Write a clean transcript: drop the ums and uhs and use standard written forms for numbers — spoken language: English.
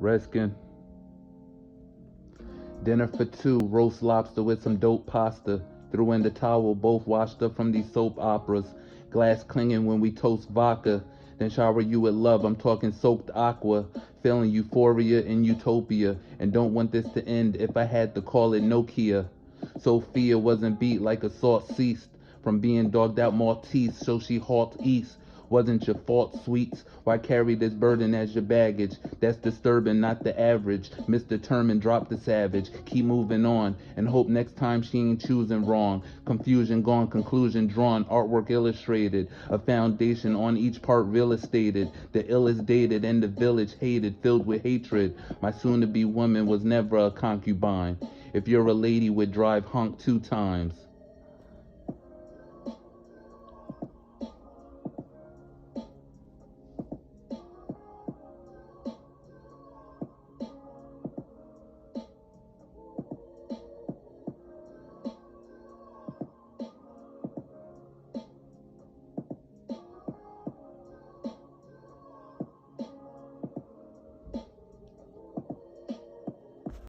Redskin. Dinner for two, roast lobster with some dope pasta. Threw in the towel, both washed up from these soap operas. Glass clinging when we toast vodka. Then shower you with love, I'm talking soaked aqua. Feeling euphoria in Utopia. And don't want this to end if I had to call it Nokia. Sophia wasn't beat like assault ceased. From being dogged out Maltese, so she halt east. Wasn't your fault, sweets. Why carry this burden as your baggage? That's disturbing, not the average. Misdetermined, drop the savage. Keep moving on, and hope next time she ain't choosing wrong. Confusion gone, conclusion drawn, artwork illustrated. A foundation on each part real estated. The illest dated and the village hated, filled with hatred. My soon-to-be woman was never a concubine. If you're a lady, would drive Honk 2 times.